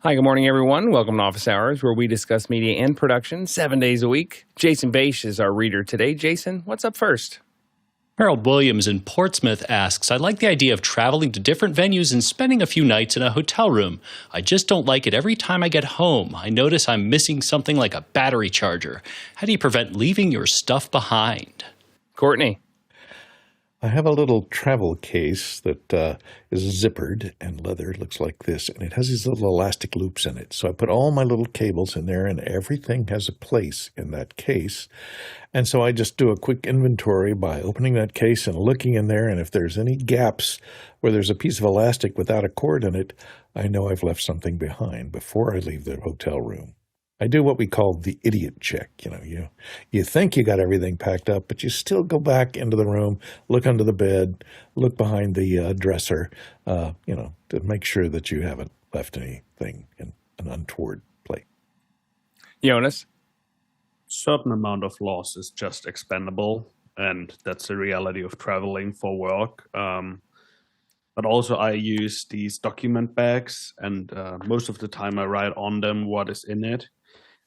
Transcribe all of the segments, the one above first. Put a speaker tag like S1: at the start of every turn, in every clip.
S1: Hi, good morning, everyone. Welcome to Office Hours, where we discuss media and production 7 days a week. Jason Bache is our reader today. Jason, what's up first?
S2: Harold Williams in Portsmouth asks, I like the idea of traveling to different venues and spending a few nights in a hotel room. I just don't like it every time I get home. I notice I'm missing something like a battery charger. How do you prevent leaving your stuff behind?
S1: Courtney.
S3: I have a little travel case that is zippered and leather, looks like this, and it has these little elastic loops in it. So I put all my little cables in there, and everything has a place in that case. And so I just do a quick inventory by opening that case and looking in there, and if there's any gaps where there's a piece of elastic without a cord in it, I know I've left something behind before I leave the hotel room. I do what we call the idiot check. You think you got everything packed up, but you still go back into the room, look under the bed, look behind the dresser, to make sure that you haven't left anything in an untoward place.
S1: Jonas.
S4: Certain amount of loss is just expendable, and that's the reality of traveling for work. But also I use these document bags, and most of the time I write on them what is in it.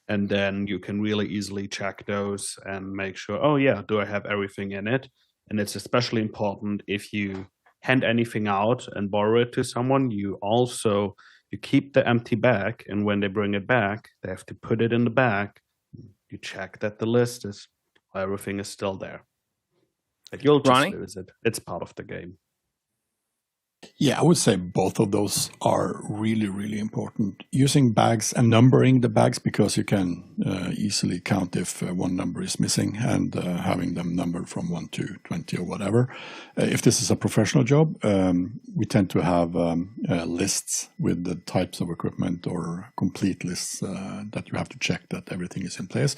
S4: And then you can really easily check those and make sure, oh yeah, do I have everything in it? And it's especially important if you hand anything out and borrow it to someone, you keep the empty bag, and when they bring it back, they have to put it in the bag. You check that the list is, everything is still there. But you'll just lose it. It's part of the game.
S5: Yeah, I would say both of those are really, really important. Using bags and numbering the bags, because you can easily count if one number is missing, and having them numbered from 1 to 20 or whatever. If this is a professional job, we tend to have lists with the types of equipment, or complete lists that you have to check that everything is in place.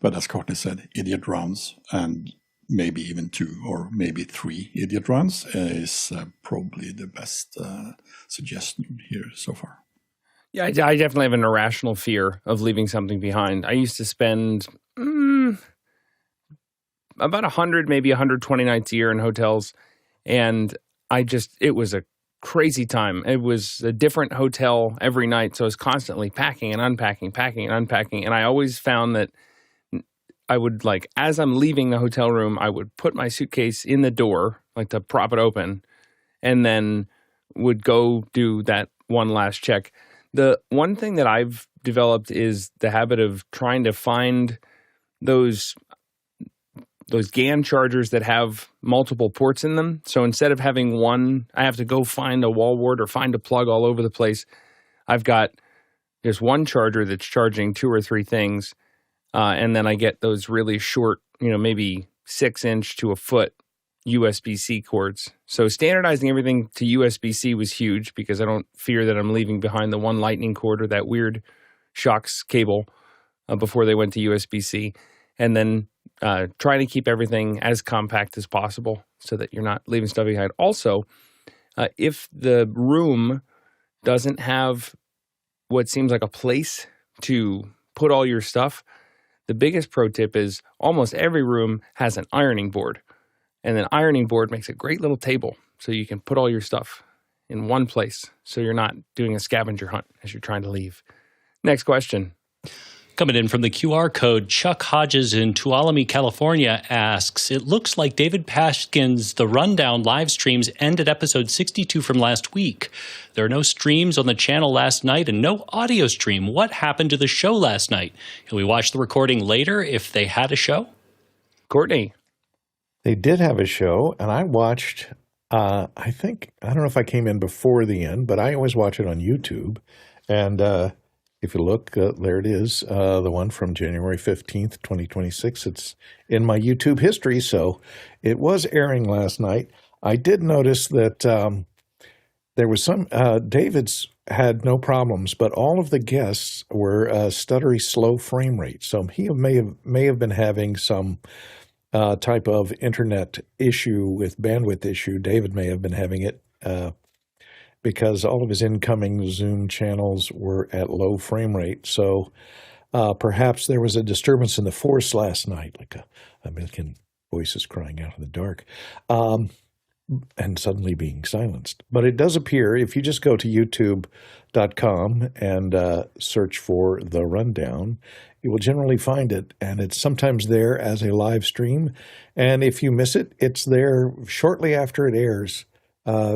S5: But as Courtney said, idiot rounds, and maybe even 2 or maybe 3 idiot runs is probably the best suggestion here so far.
S1: Yeah, I definitely have an irrational fear of leaving something behind. I used to spend about 100, maybe 120 nights a year in hotels, and it was a crazy time. It was a different hotel every night, so I was constantly packing and unpacking, and I always found that I would, as I'm leaving the hotel room, I would put my suitcase in the door, to prop it open, and then would go do that one last check. The one thing that I've developed is the habit of trying to find those GAN chargers that have multiple ports in them. So instead of having one, I have to go find a wall wart or find a plug all over the place. I've got just one charger that's charging 2 or 3 things. And then I get those really short, maybe 6-inch to a foot USB-C cords. So standardizing everything to USB-C was huge, because I don't fear that I'm leaving behind the one lightning cord or that weird shocks cable before they went to USB-C. And then trying to keep everything as compact as possible so that you're not leaving stuff behind. Also, if the room doesn't have what seems like a place to put all your stuff, the biggest pro tip is almost every room has an ironing board. And an ironing board makes a great little table, so you can put all your stuff in one place, so you're not doing a scavenger hunt as you're trying to leave. Next question.
S2: Coming in from the QR code, Chuck Hodges in Tuolumne, California asks, it looks like David Paskin's The Rundown live streams ended episode 62 from last week. There are no streams on the channel last night and no audio stream. What happened to the show last night? Can we watch the recording later if they had a show?
S1: Courtney.
S3: They did have a show, and I watched, I don't know if I came in before the end, but I always watch it on YouTube. And if you look, there it is, the one from January 15th, 2026. It's in my YouTube history, so it was airing last night. I did notice that there was some, David's had no problems, but all of the guests were stuttery, slow frame rate. So he may have been having some type of internet issue with bandwidth issue. David may have been having it because all of his incoming Zoom channels were at low frame rate. So perhaps there was a disturbance in the force last night, like a million voices crying out in the dark. and suddenly being silenced. But it does appear, if you just go to youtube.com and search for The Rundown, you will generally find it, and it's sometimes there as a live stream. And if you miss it, it's there shortly after it airs.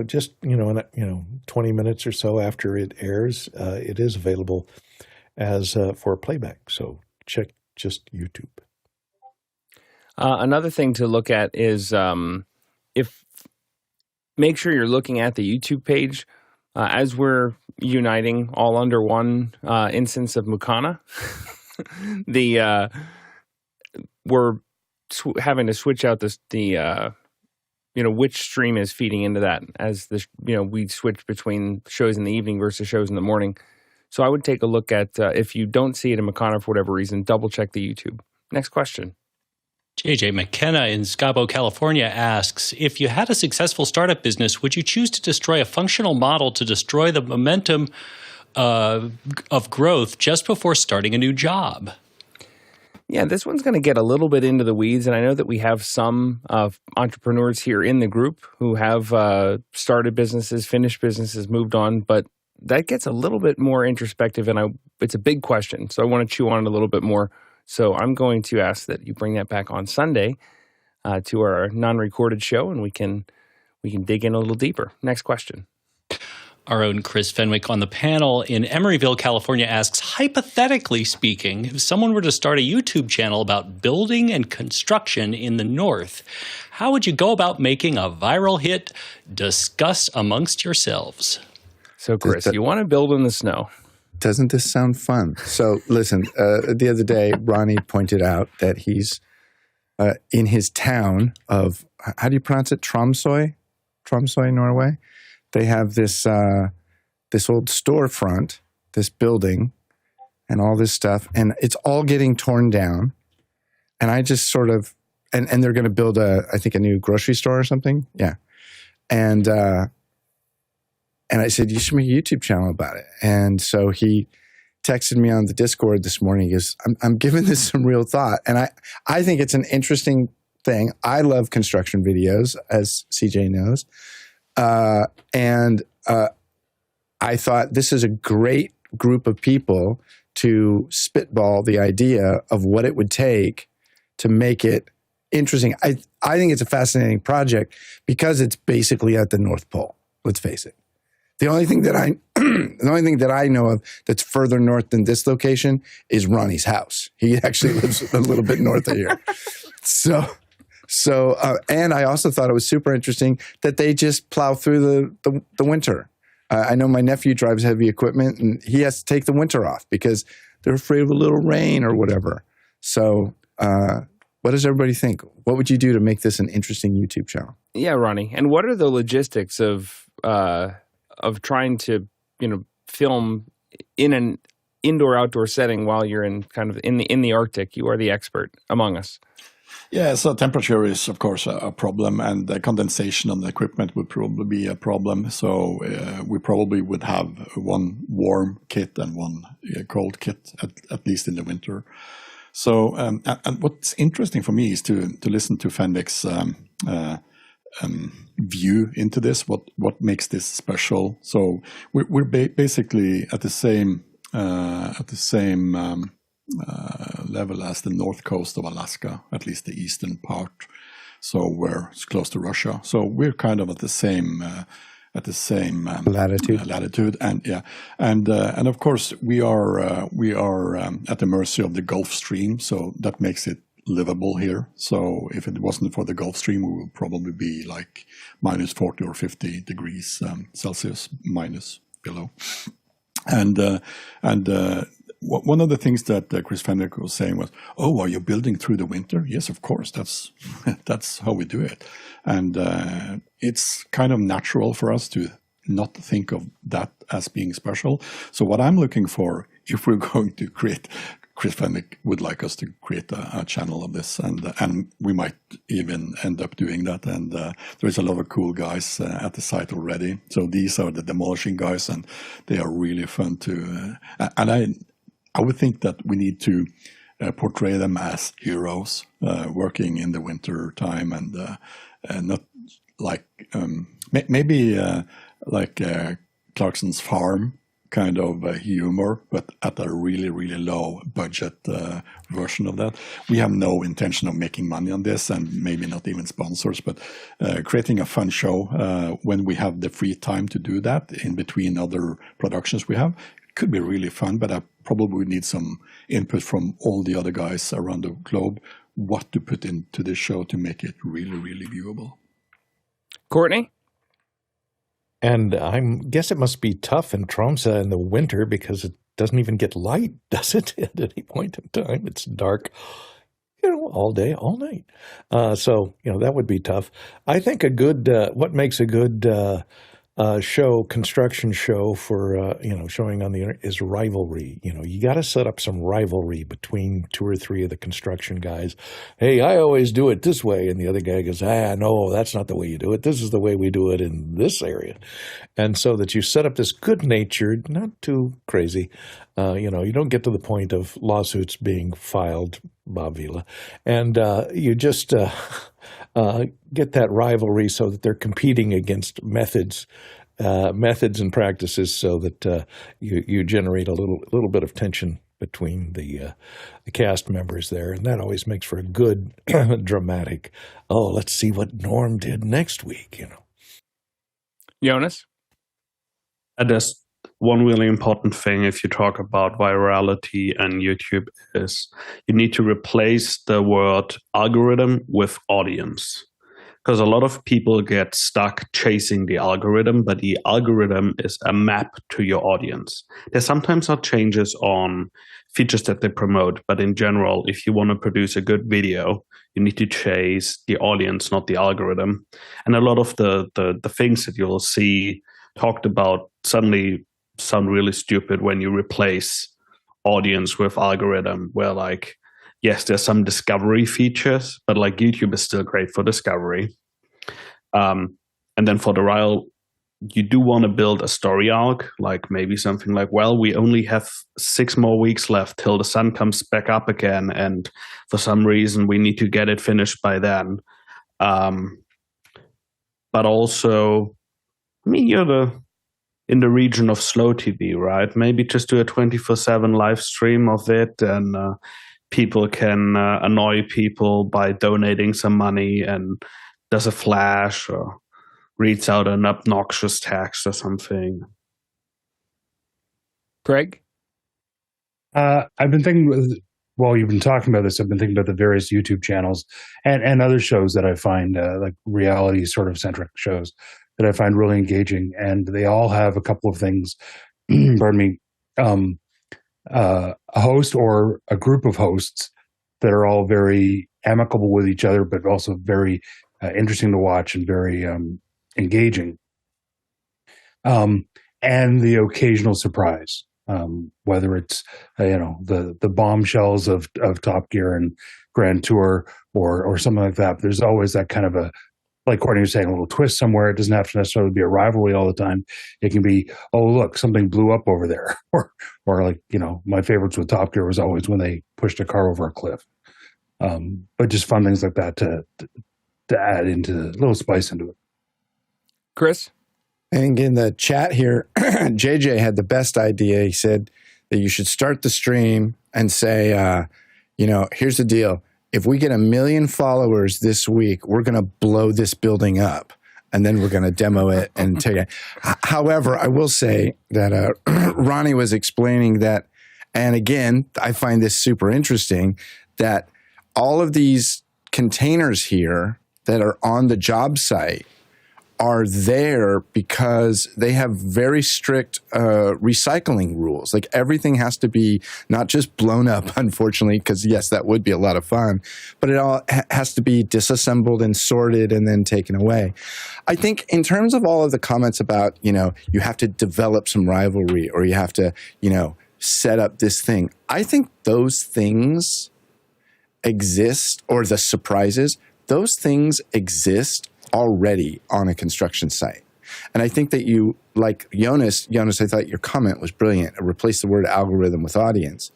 S3: Just 20 minutes or so after it airs, it is available as for playback. So check just YouTube.
S1: Another thing to look at is make sure you're looking at the YouTube page as we're uniting all under one instance of Mukana. We're having to switch out which stream is feeding into that as we switch between shows in the evening versus shows in the morning. So I would take a look at if you don't see it in Mukana for whatever reason, double check the YouTube. Next question.
S2: JJ McKenna in Scabo, California asks, if you had a successful startup business, would you choose to destroy a functional model to destroy the momentum of growth just before starting a new job?
S1: Yeah, this one's going to get a little bit into the weeds, and I know that we have some entrepreneurs here in the group who have started businesses, finished businesses, moved on, but that gets a little bit more introspective, and it's a big question, so I want to chew on it a little bit more. So I'm going to ask that you bring that back on Sunday to our non-recorded show, and we can dig in a little deeper. Next question.
S2: Our own Chris Fenwick on the panel in Emeryville, California asks, hypothetically speaking, if someone were to start a YouTube channel about building and construction in the North, how would you go about making a viral hit? Discuss amongst yourselves.
S1: So, Chris, you want to build in the snow.
S6: Doesn't this sound fun? So, listen, the other day, Ronnie pointed out that he's in his town of, how do you pronounce it? Tromsø, Norway. They have this old storefront, this building, and all this stuff, and it's all getting torn down. And I just sort of, and they're going to build I think a new grocery store or something. Yeah. And I said, you should make a YouTube channel about it. And so he texted me on the Discord this morning. He goes, I'm giving this some real thought. And I think it's an interesting thing. I love construction videos, as CJ knows. And I thought this is a great group of people to spitball the idea of what it would take to make it interesting. I think it's a fascinating project because it's basically at the North Pole. Let's face it. The only thing that I know of that's further north than this location is Ronnie's house. He actually lives a little bit north of here. So, and I also thought it was super interesting that they just plow through the winter. I know my nephew drives heavy equipment, and he has to take the winter off because they're afraid of a little rain or whatever. So, what does everybody think? What would you do to make this an interesting YouTube channel?
S1: Yeah, Ronnie. And what are the logistics of trying to, film in an indoor-outdoor setting while you're in kind of in the Arctic? You are the expert among us.
S5: Yeah, so temperature is, of course, a problem, and the condensation on the equipment would probably be a problem. So we probably would have one warm kit and one cold kit, at least in the winter. So, and what's interesting for me is to listen to Fenwick's view into this. What makes this special? So we're basically at the same level as the north coast of Alaska, at least the eastern part. So it's close to Russia. So we're kind of at the same latitude, and yeah, and of course we are at the mercy of the Gulf Stream. So that makes it livable here. So if it wasn't for the Gulf Stream, we would probably be like minus 40 or 50 degrees Celsius minus below. And one of the things that Chris Fenwick was saying was, "Oh, are you building through the winter?" Yes, of course. That's how we do it, and it's kind of natural for us to not think of that as being special. So what I'm looking for, if we're going to create, Chris Fenwick would like us to create a channel of this, and we might even end up doing that. And there's a lot of cool guys at the site already. So these are the demolishing guys, and they are really fun to. And I would think that we need to portray them as heroes working in the winter time, and not like maybe like Clarkson's Farm kind of humor, but at a really, really low budget version of that. We have no intention of making money on this, and maybe not even sponsors, but creating a fun show when we have the free time to do that in between other productions we have. It could be really fun, but I probably need some input from all the other guys around the globe, what to put into this show to make it really, really viewable.
S1: Courtney?
S3: And I guess it must be tough in Tromsø in the winter because it doesn't even get light, does it, at any point in time? It's dark, all day, all night. So, that would be tough. I think what makes a good construction show for, showing on the internet is rivalry. You got to set up some rivalry between two or three of the construction guys. Hey, I always do it this way. And the other guy goes, no, that's not the way you do it. This is the way we do it in this area. And so that you set up this good-natured, not too crazy, you don't get to the point of lawsuits being filed, Bob Vila. And you just get that rivalry so that they're competing against methods and practices, so that you generate a little bit of tension between the cast members there, and that always makes for a good dramatic. Oh, let's see what Norm did next week.
S1: Jonas?
S4: There's one really important thing if you talk about virality and YouTube is you need to replace the word algorithm with audience. Because a lot of people get stuck chasing the algorithm, but the algorithm is a map to your audience. There sometimes are changes on features that they promote, but in general, if you want to produce a good video, you need to chase the audience, not the algorithm. And a lot of the things that you'll see talked about suddenly sound really stupid when you replace audience with algorithm, where like, yes, there's some discovery features, but like YouTube is still great for discovery. And then for the rival, you do want to build a story arc, like maybe something like, well, we only have 6 more weeks left till the sun comes back up again, and for some reason we need to get it finished by then. But also, I mean, you're in the region of slow TV, right? Maybe just do a 24/7 live stream of it, and people can annoy people by donating some money and does a flash or reads out an obnoxious text or something.
S1: Greg?
S7: I've been thinking, while you've been talking about this, I've been thinking about the various YouTube channels and other shows that I find like reality sort of centric shows that I find really engaging. And they all have a couple of things, pardon me, a host or a group of hosts that are all very amicable with each other, but also very interesting to watch and very engaging. And the occasional surprise, whether it's the bombshells of Top Gear and Grand Tour or something like that. But there's always that kind of a, like Courtney was saying, a little twist somewhere. It doesn't have to necessarily be a rivalry all the time. It can be, oh, look, something blew up over there. or like, my favorites with Top Gear was always when they pushed a car over a cliff. But just fun things like that to add into a little spice into it.
S1: Chris?
S6: And in the chat here, JJ had the best idea. He said that you should start the stream and say, here's the deal. If we get 1 million followers this week, we're going to blow this building up, and then we're going to demo it and take it. However, I will say that Ronnie was explaining that, and again, I find this super interesting, that all of these containers here that are on the job site are there because they have very strict recycling rules. Like everything has to be not just blown up, unfortunately, because yes, that would be a lot of fun, but it all has to be disassembled and sorted and then taken away. I think in terms of all of the comments about, you have to develop some rivalry or you have to, set up this thing. I think those things exist, or the surprises, those things exist already on a construction site. And I think that you, like Jonas, I thought your comment was brilliant. Replace the word algorithm with audience.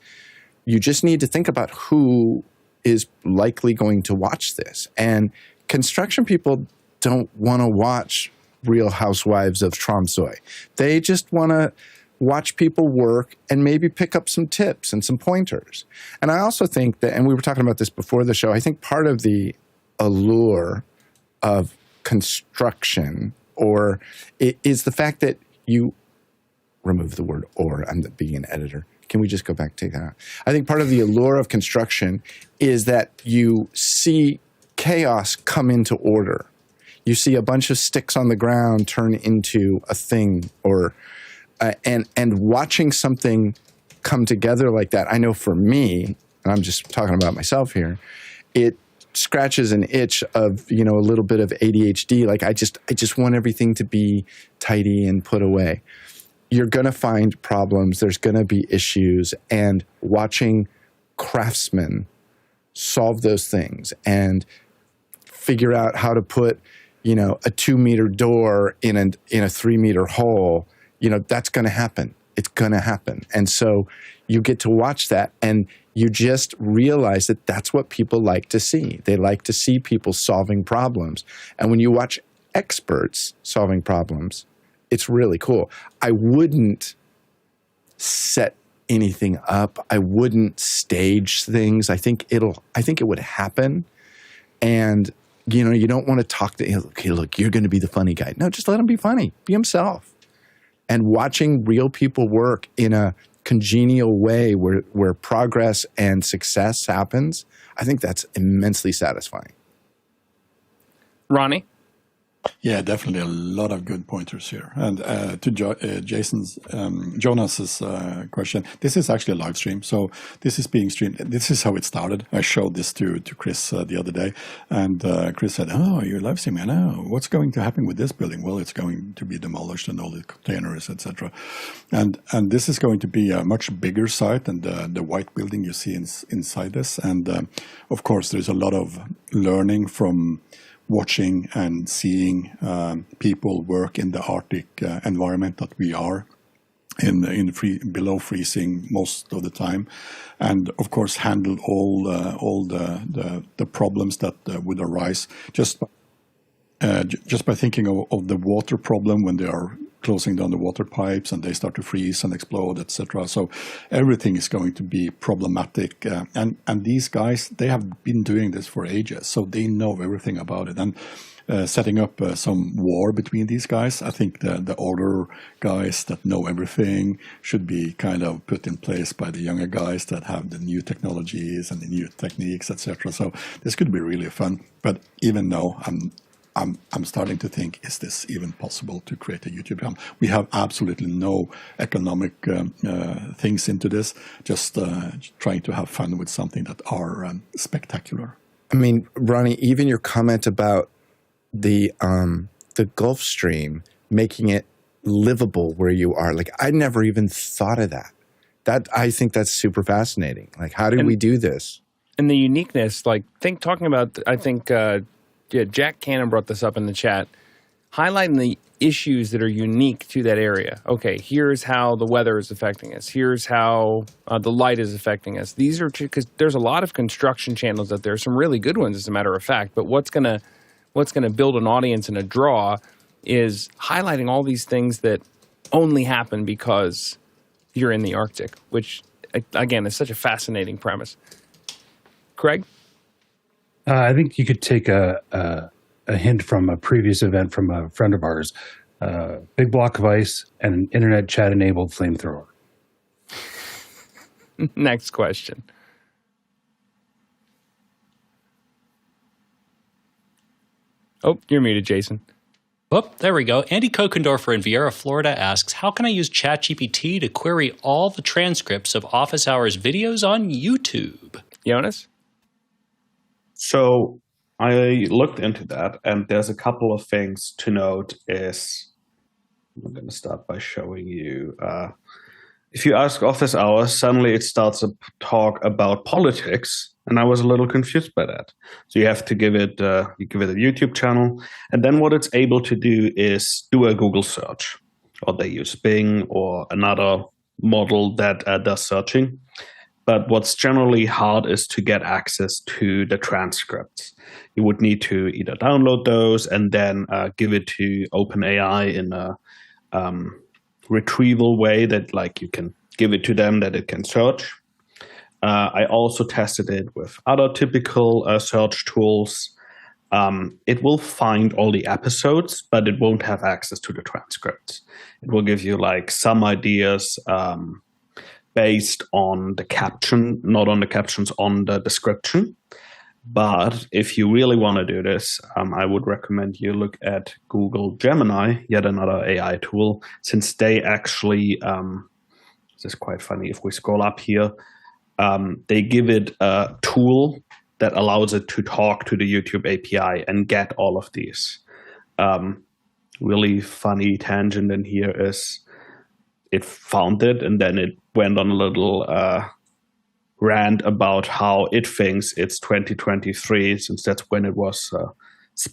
S6: You just need to think about who is likely going to watch this. And construction people don't want to watch Real Housewives of Tromsø. They just want to watch people work and maybe pick up some tips and some pointers. And I also think that, and we were talking about this before the show, I think part of the allure of construction is the fact that you remove the word or. I'm being an editor. Can we just go back to that? I think part of the allure of construction is that you see chaos come into order. You see a bunch of sticks on the ground turn into a thing, and watching something come together like that. I know for me, and I'm just talking about myself here, it scratches an itch of, a little bit of ADHD. Like I just want everything to be tidy and put away. You're going to find problems. There's going to be issues, and watching craftsmen solve those things and figure out how to put, a 2-meter door in a 3-meter hole, that's going to happen. It's going to happen. And so you get to watch that, and you just realize that that's what people like to see. They like to see people solving problems. And when you watch experts solving problems, it's really cool. I wouldn't set anything up. I wouldn't stage things. I think it would happen. And, you don't want to talk to, okay, look, you're going to be the funny guy. No, just let him be funny. Be himself. And watching real people work in a congenial way where progress and success happens, I think that's immensely satisfying.
S1: Ronnie?
S5: Yeah, definitely a lot of good pointers here. And to Jonas's question, this is actually a live stream. So this is being streamed. This is how it started. I showed this to Chris the other day, and Chris said, "Oh, you're live streaming. I know. What's going to happen with this building? Well, it's going to be demolished and all the containers, etc." And this is going to be a much bigger site than the white building you see inside this. And of course, there's a lot of learning from watching and seeing people work in the Arctic environment that we are in below freezing most of the time, and of course handle all the problems that would arise just by thinking of the water problem when they are closing down the water pipes and they start to freeze and explode, etc. So everything is going to be problematic. And these guys, they have been doing this for ages, so they know everything about it. And setting up some war between these guys, I think the older guys that know everything should be kind of put in place by the younger guys that have the new technologies and the new techniques, etc. So this could be really fun. But even though I'm starting to think, is this even possible to create a YouTube channel? We have absolutely no economic things into this, just trying to have fun with something that are spectacular.
S6: I mean, Ronnie, even your comment about the Gulf Stream making it livable where you are, like I never even thought of that. I think that's super fascinating. Like, how did we do this?
S1: And the uniqueness, like talking about, I think, Jack Cannon brought this up in the chat, highlighting the issues that are unique to that area. Okay, here's how the weather is affecting us. Here's how the light is affecting us. These are because there's a lot of construction channels out there, some really good ones, as a matter of fact. But what's gonna build an audience and a draw is highlighting all these things that only happen because you're in the Arctic, which again is such a fascinating premise. Craig?
S7: I think you could take a hint from a previous event from a friend of ours, big block of ice and an internet chat-enabled flamethrower.
S1: Next question. Oh, you're muted, Jason.
S2: Oh, there we go. Andy Kokendorfer in Viera, Florida asks, how can I use ChatGPT to query all the transcripts of office hours videos on YouTube?
S1: Jonas?
S4: So I looked into that, and there's a couple of things to note. I'm going to start by showing you. If you ask office hours, suddenly it starts a talk about politics, and I was a little confused by that. So you have to give it a YouTube channel, and then what it's able to do is do a Google search, or they use Bing or another model that does searching. But what's generally hard is to get access to the transcripts. You would need to either download those and then give it to OpenAI in a retrieval way that like you can give it to them that it can search. I also tested it with other typical search tools. It will find all the episodes, but it won't have access to the transcripts. It will give you like some ideas based on the caption, not on the captions, on the description. But if you really want to do this, I would recommend you look at Google Gemini, yet another AI tool, since they actually, this is quite funny, if we scroll up here, they give it a tool that allows it to talk to the YouTube API and get all of these. Really funny tangent in here is it found it and then it went on a little rant about how it thinks it's 2023, since that's when it was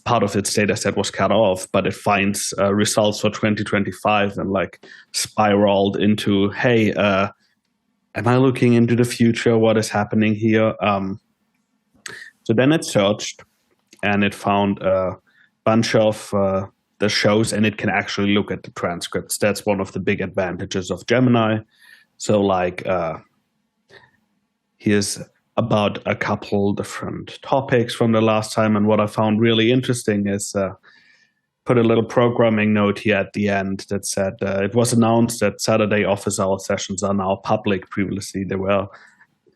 S4: part of its data set was cut off, but it finds results for 2025 and like spiraled into, hey, am I looking into the future? What is happening here? So then it searched and it found a bunch of the shows, and it can actually look at the transcripts. That's one of the big advantages of Gemini. So like here's about a couple different topics from the last time. And what I found really interesting is put a little programming note here at the end that said it was announced that Saturday office hour sessions are now public. Previously, they were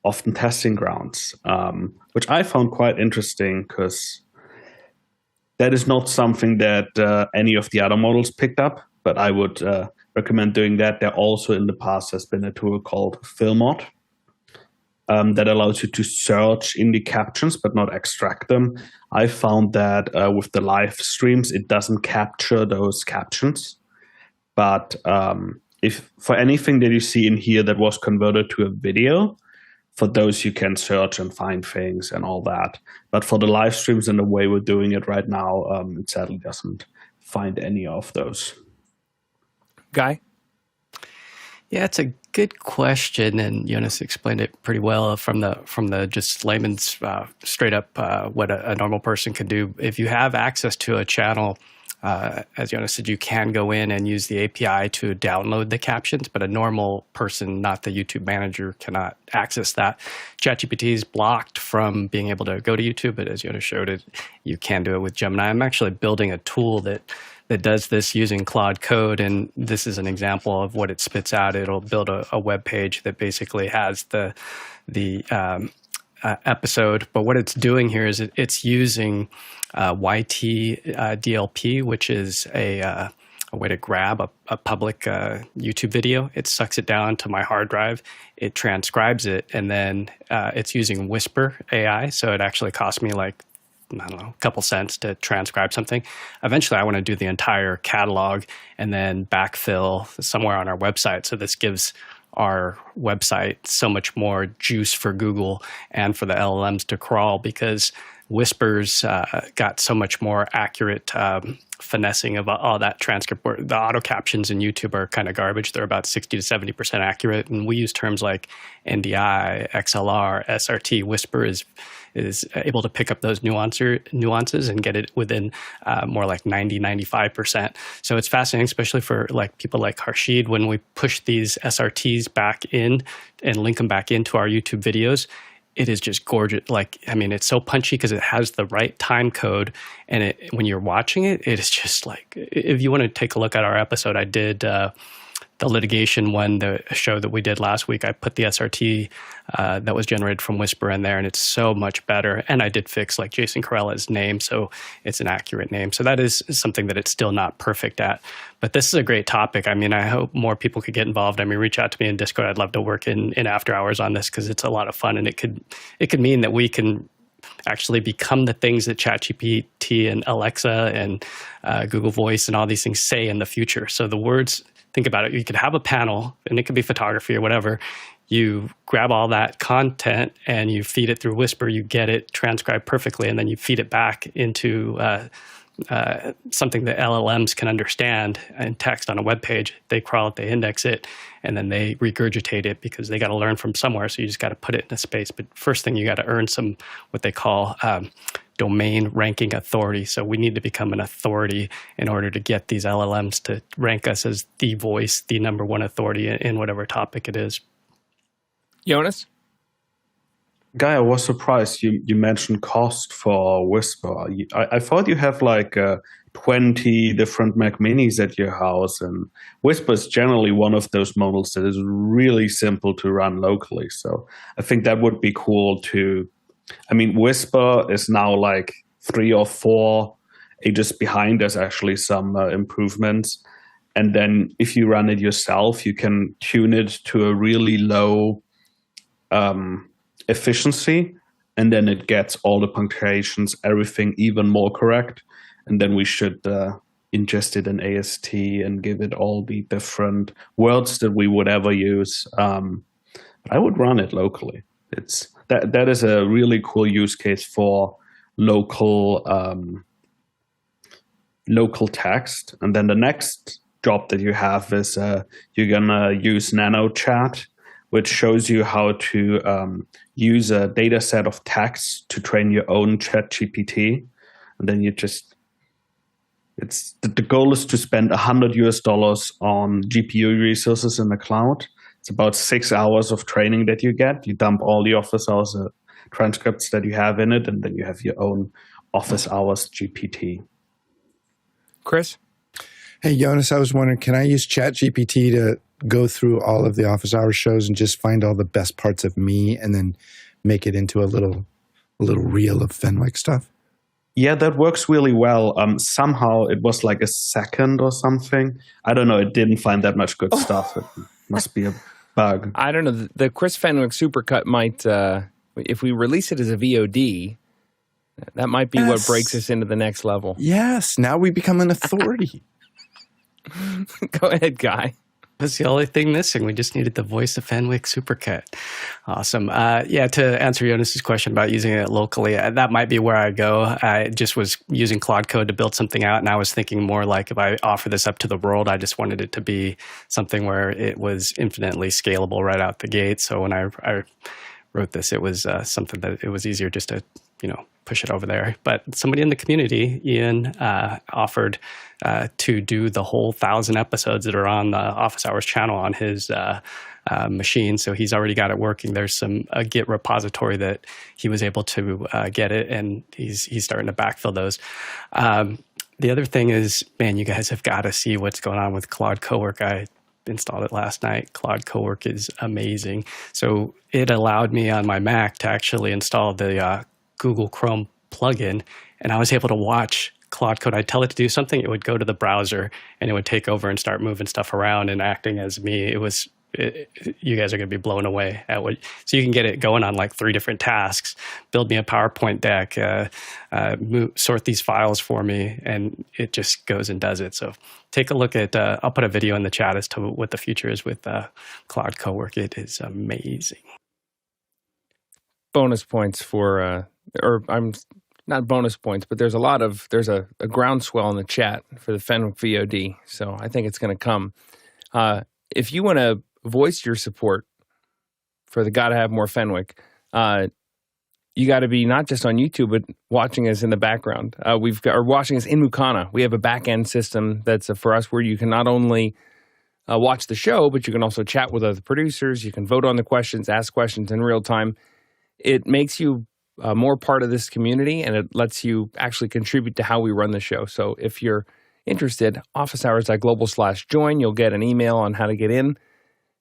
S4: often testing grounds, which I found quite interesting because that is not something that any of the other models picked up, but I would recommend doing that. There also in the past has been a tool called Filmod that allows you to search in the captions but not extract them. I found that with the live streams, it doesn't capture those captions. But if for anything that you see in here that was converted to a video, for those you can search and find things and all that. But for the live streams and the way we're doing it right now, it sadly doesn't find any of those.
S1: Guy?
S8: Yeah, it's a good question, and Jonas explained it pretty well from the just layman's straight up what a normal person can do. If you have access to a channel, as Jonas said, you can go in and use the API to download the captions, but a normal person, not the YouTube manager, cannot access that. ChatGPT is blocked from being able to go to YouTube, but as Jonas showed it, you can do it with Gemini. I'm actually building a tool that does this using Claude Code, and this is an example of what it spits out. It'll build a web page that basically has the episode, but what it's doing here is it's using YT DLP, which is a way to grab a public YouTube video. It sucks it down to my hard drive, it transcribes it, and then it's using Whisper AI, so it actually cost me like, I don't know, a couple cents to transcribe something. Eventually, I want to do the entire catalog and then backfill somewhere on our website. So this gives our website so much more juice for Google and for the LLMs to crawl, because Whisper's got so much more accurate finessing of all that transcript. Where the auto captions in YouTube are kind of garbage. They're about 60 to 70% accurate. And we use terms like NDI, XLR, SRT. Whisper is able to pick up those nuances and get it within more like 90, 95%. So it's fascinating, especially for like people like Harshid, when we push these SRTs back in and link them back into our YouTube videos. It is just gorgeous. Like, I mean, it's so punchy because it has the right time code. And when you're watching it, it is just like, if you want to take a look at our episode, I did the litigation one, the show that we did last week. I put the SRT that was generated from Whisper in there, and it's so much better. And I did fix like Jason Carella's name, so it's an accurate name. So that is something that it's still not perfect at. But this is a great topic. I mean, I hope more people could get involved. I mean, reach out to me in Discord. I'd love to work in after hours on this, because it's a lot of fun, and it could mean that we can actually become the things that ChatGPT and Alexa and Google Voice and all these things say in the future. So the words, think about it. You could have a panel, and it could be photography or whatever. You grab all that content and you feed it through Whisper. You get it transcribed perfectly, and then you feed it back into something that LLMs can understand in text on a web page. They crawl it, they index it, and then they regurgitate it because they got to learn from somewhere. So you just got to put it in a space. But first thing, you got to earn some what they call domain ranking authority. So we need to become an authority in order to get these LLMs to rank us as the voice, the number one authority in whatever topic it is.
S1: Jonas?
S4: Guy, I was surprised you mentioned cost for Whisper. I thought you have like 20 different Mac Minis at your house, and Whisper is generally one of those models that is really simple to run locally. So I think that would be cool to. I mean, Whisper is now like 3 or 4 ages behind. There's actually some improvements. And then if you run it yourself, you can tune it to a really low efficiency, and then it gets all the punctuations, everything even more correct. And then we should ingest it in AST and give it all the different words that we would ever use. I would run it locally. That is a really cool use case for local text. And then the next job that you have is you're gonna use NanoChat, which shows you how to use a data set of text to train your own ChatGPT. And then the goal is to spend $100 on GPU resources in the cloud. It's about 6 hours of training that you get. You dump all the office hours transcripts that you have in it, and then you have your own office hours GPT.
S1: Chris?
S6: Hey, Jonas, I was wondering, can I use ChatGPT to go through all of the office hours shows and just find all the best parts of me and then make it into a little reel of Fenwick stuff?
S4: Yeah, that works really well. Somehow it was like a second or something. I don't know. It didn't find that much good stuff. It must be a bug.
S1: I don't know. The Chris Fenwick Supercut might, if we release it as a VOD, that might be what breaks us into the next level.
S6: Yes. Now we become an authority.
S1: Go ahead, Guy.
S8: That's the only thing missing. We just needed the voice of Fenwick Supercut. Awesome. Yeah, to answer Jonas's question about using it locally, that might be where I go. I just was using Claude Code to build something out, and I was thinking more like if I offer this up to the world, I just wanted it to be something where it was infinitely scalable right out the gate. So when I wrote this, it was something that it was easier just to, push it over there. But somebody in the community, Ian, offered to do the whole 1,000 episodes that are on the Office Hours channel on his machine. So he's already got it working. There's a Git repository that he was able to get it, and he's starting to backfill those. The other thing is, man, you guys have got to see what's going on with Claude Cowork. I installed it last night. Claude Cowork is amazing. So it allowed me on my Mac to actually install the Google Chrome plugin, and I was able to watch Claude Code. I'd tell it to do something, it would go to the browser, and it would take over and start moving stuff around and acting as me. You guys are going to be blown away at what. So you can get it going on like 3 different tasks. Build me a PowerPoint deck, sort these files for me, and it just goes and does it. So take a look at. I'll put a video in the chat as to what the future is with Claude Cowork. It is amazing.
S1: Bonus points for, I'm not bonus points, but there's a groundswell in the chat for the Fenwick VOD. So I think it's going to come. If you want to voice your support for the Gotta Have More Fenwick, you got to be not just on YouTube, but watching us in the background. Watching us in Mukana. We have a back-end system that's for us where you can not only watch the show, but you can also chat with other producers. You can vote on the questions, ask questions in real time. It makes you more part of this community, and it lets you actually contribute to how we run the show. So if you're interested, officehours.global/join. You'll get an email on how to get in,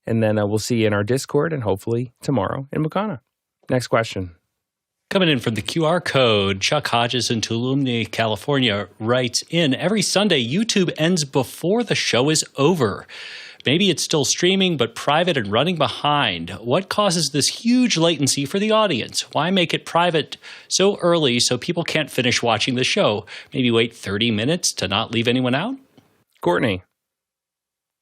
S1: and then we'll see you in our Discord and hopefully tomorrow in Mukana. Next question.
S2: Coming in from the QR code, Chuck Hodges in Tuolumne, California writes in, every Sunday, YouTube ends before the show is over. Maybe it's still streaming, but private and running behind. What causes this huge latency for the audience? Why make it private so early so people can't finish watching the show? Maybe wait 30 minutes to not leave anyone out?
S1: Courtney.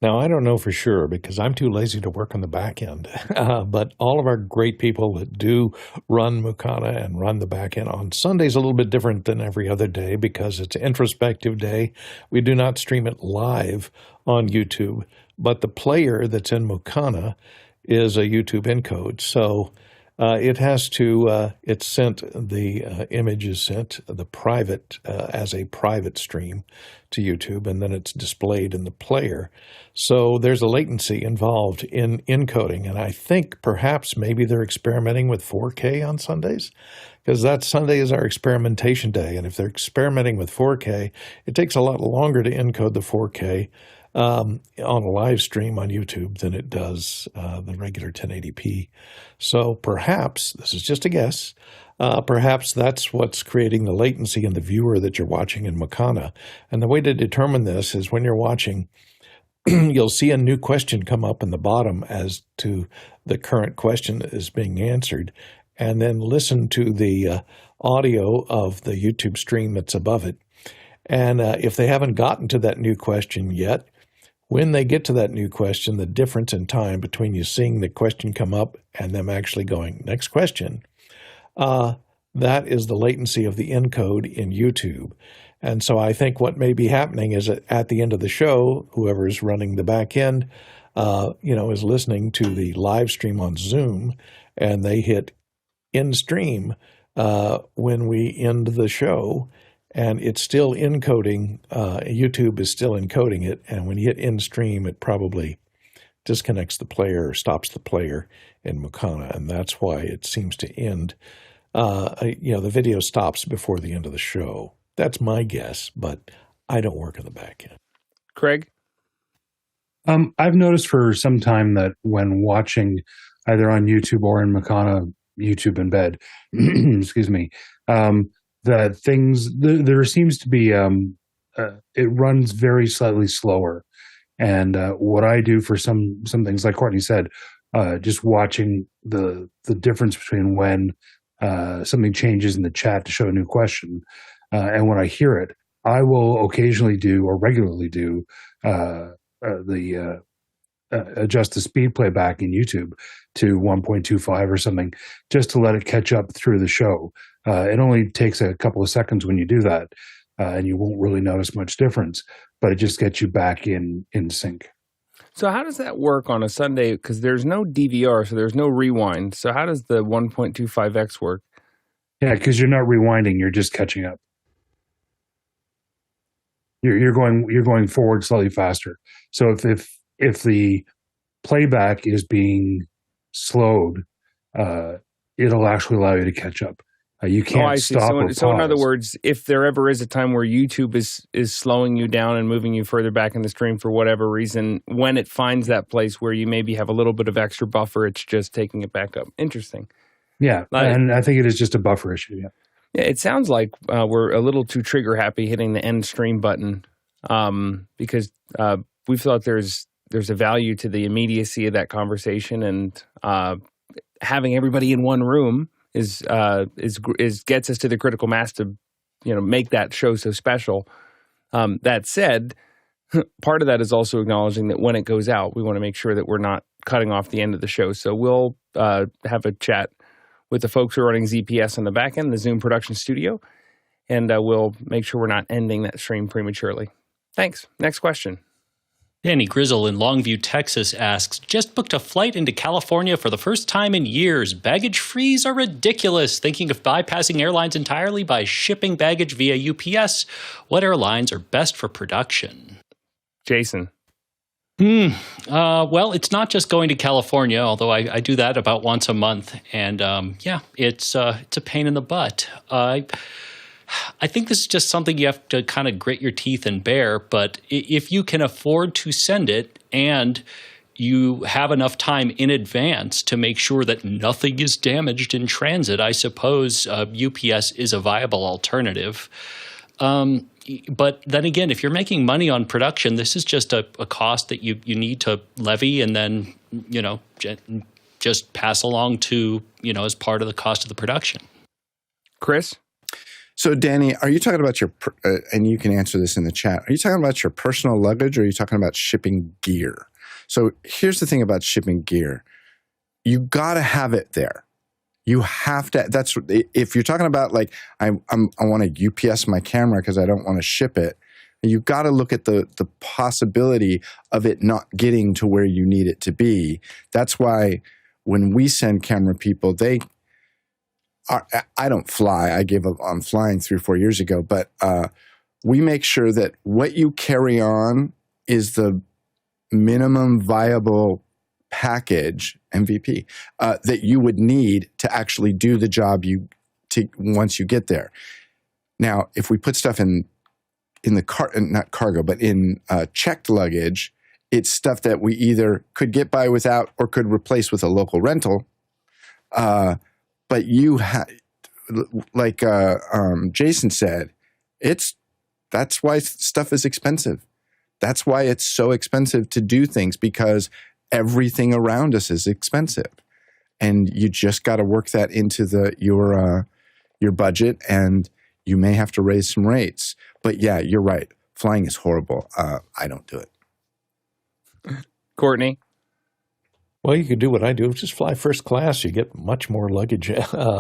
S3: Now, I don't know for sure because I'm too lazy to work on the back end. But all of our great people that do run Mukana and run the back end on Sunday's a little bit different than every other day because it's an introspective day. We do not stream it live on YouTube, but the player that's in Mukana is a YouTube encode. So it has to, it's sent, the image is sent, the private, as a private stream to YouTube, and then it's displayed in the player. So there's a latency involved in encoding, and I think perhaps maybe they're experimenting with 4K on Sundays, because that Sunday is our experimentation day, and if they're experimenting with 4K, it takes a lot longer to encode the 4K on a live stream on YouTube than it does the regular 1080p. So perhaps, this is just a guess, perhaps that's what's creating the latency in the viewer that you're watching in Mukana. And the way to determine this is when you're watching, you'll see a new question come up in the bottom as to the current question that is being answered, and then listen to the audio of the YouTube stream that's above it. And if they haven't gotten to that new question yet, when they get to that new question, the difference in time between you seeing the question come up and them actually going, next question, that is the latency of the encode in YouTube. And so I think what may be happening is that at the end of the show, whoever is running the back end, is listening to the live stream on Zoom, and they hit end stream when we end the show. And it's still encoding, YouTube is still encoding it, and when you hit end stream, it probably disconnects the player or stops the player in Mukana, and that's why it seems to end. The video stops before the end of the show. That's my guess, but I don't work on the back end.
S1: Craig?
S7: I've noticed for some time that when watching either on YouTube or in Mukana, YouTube in bed, excuse me, that things, there seems to be, it runs very slightly slower. And what I do for some things, like Courtney said, just watching the difference between when something changes in the chat to show a new question and when I hear it, I will occasionally do or regularly do adjust the speed playback in YouTube to 1.25 or something, just to let it catch up through the show. It only takes a couple of seconds when you do that, and you won't really notice much difference, but it just gets you back in sync.
S1: So how does that work on a Sunday? Because there's no DVR, so there's no rewind. So how does the 1.25x work?
S7: Yeah, because you're not rewinding, you're just catching up. You're going forward slightly faster. So if the playback is being slowed, it'll actually allow you to catch up. You can't stop or pause.
S1: So in other words, if there ever is a time where YouTube is slowing you down and moving you further back in the stream for whatever reason, when it finds that place where you maybe have a little bit of extra buffer, it's just taking it back up. Interesting.
S7: Yeah, and I think it is just a buffer issue, yeah.
S1: Yeah, it sounds like we're a little too trigger happy hitting the end stream button because we thought there's a value to the immediacy of that conversation, and having everybody in one room is gets us to the critical mass to make that show so special. That said, part of that is also acknowledging that when it goes out, we want to make sure that we're not cutting off the end of the show. So we'll have a chat with the folks who are running ZPS on the back end, the Zoom production studio, and we'll make sure we're not ending that stream prematurely. Thanks. Next question.
S2: Danny Grizzle in Longview, Texas asks, just booked a flight into California for the first time in years. Baggage fees are ridiculous. Thinking of bypassing airlines entirely by shipping baggage via UPS. What airlines are best for production?
S1: Jason.
S2: Well, it's not just going to California, although I do that about once a month. And it's a pain in the butt. I think this is just something you have to kind of grit your teeth and bear. But if you can afford to send it and you have enough time in advance to make sure that nothing is damaged in transit, I suppose UPS is a viable alternative. But then again, if you're making money on production, this is just a cost that you need to levy and then, just pass along to, as part of the cost of the production.
S1: Chris?
S6: So, Danny, are you talking about and you can answer this in the chat, are you talking about your personal luggage or are you talking about shipping gear? So here's the thing about shipping gear. You got to have it there. You have to, if you're talking about like, I want to UPS my camera because I don't want to ship it, you got to look at the possibility of it not getting to where you need it to be. That's why when we send camera people, I don't fly. I gave up on flying 3 or 4 years ago, but we make sure that what you carry on is the minimum viable package, MVP, that you would need to actually do the job once you get there. Now, if we put stuff in the not cargo, but in checked luggage, it's stuff that we either could get by without or could replace with a local rental. But like Jason said, that's why stuff is expensive. That's why it's so expensive to do things, because everything around us is expensive, and you just got to work that into your budget, and you may have to raise some rates. But yeah, you're right. Flying is horrible. I don't do it.
S1: Courtney?
S3: Well, you could do what I do, which is fly first class. You get much more luggage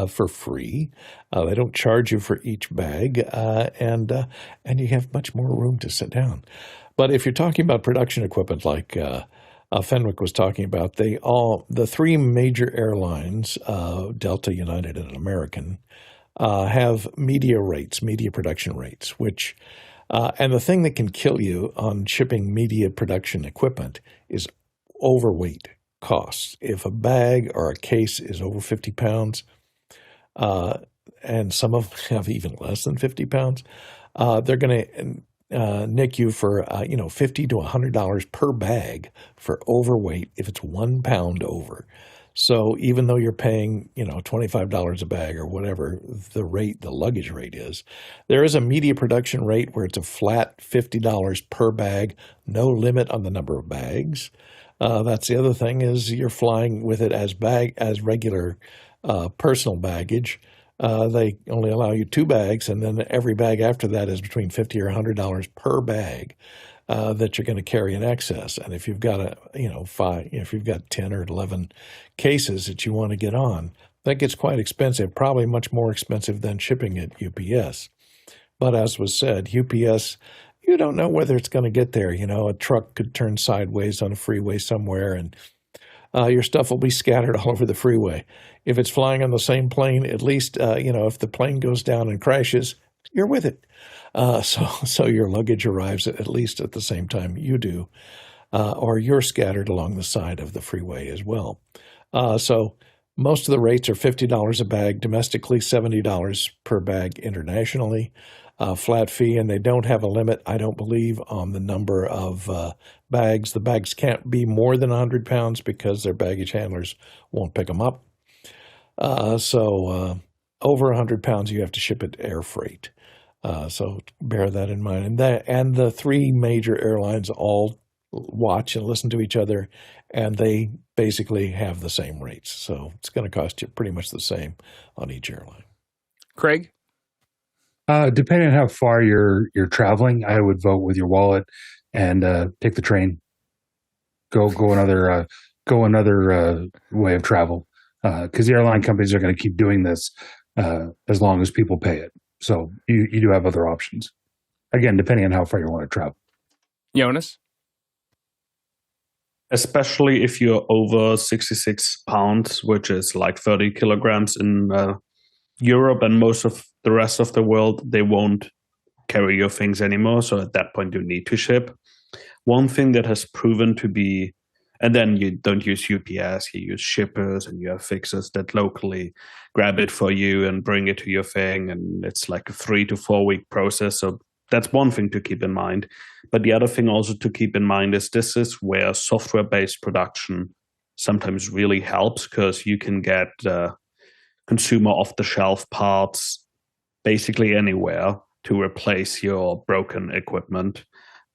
S3: for free. They don't charge you for each bag, and you have much more room to sit down. But if you're talking about production equipment like Fenwick was talking about, the 3 major airlines, Delta, United, and American, have media production rates, which and the thing that can kill you on shipping media production equipment is overweight costs. If a bag or a case is over 50 pounds, and some of them have even less than 50 pounds, they're going to nick you for $50 to $100 per bag for overweight if it's 1 pound over. So even though you're paying $25 a bag or whatever the luggage rate is, there is a media production rate where it's a flat $50 per bag, no limit on the number of bags. That's the other thing, is you're flying with it as regular personal baggage. They only allow you 2 bags, and then every bag after that is between $50 or $100 per bag that you're going to carry in excess. And if you've got if you've got 10 or 11 cases that you want to get on, that gets quite expensive. Probably much more expensive than shipping at UPS. But as was said, UPS, you don't know whether it's going to get there. A truck could turn sideways on a freeway somewhere, and your stuff will be scattered all over the freeway. If it's flying on the same plane, at least, if the plane goes down and crashes, you're with it. So your luggage arrives at least at the same time you do, or you're scattered along the side of the freeway as well. So most of the rates are $50 a bag domestically, $70 per bag internationally. Flat fee, and they don't have a limit, I don't believe, on the number of bags. The bags can't be more than 100 pounds because their baggage handlers won't pick them up. So over 100 pounds, you have to ship it air freight. So bear that in mind. And the 3 major airlines all watch and listen to each other, and they basically have the same rates. So it's going to cost you pretty much the same on each airline.
S1: Craig?
S7: Depending on how far you're traveling, I would vote with your wallet and take the train. Go another way of travel, because the airline companies are going to keep doing this as long as people pay it. So you do have other options. Again, depending on how far you want to travel.
S1: Jonas?
S4: Especially if you're over 66 pounds, which is like 30 kilograms in Europe and most of the rest of the world, they won't carry your things anymore. So at that point, you need to ship. One thing that has proven to be, and then you don't use UPS, you use shippers, and you have fixers that locally grab it for you and bring it to your thing. And it's like a 3 to 4 week process. So that's one thing to keep in mind. But the other thing also to keep in mind is this is where software-based production sometimes really helps, because you can get consumer off-the-shelf parts basically anywhere to replace your broken equipment.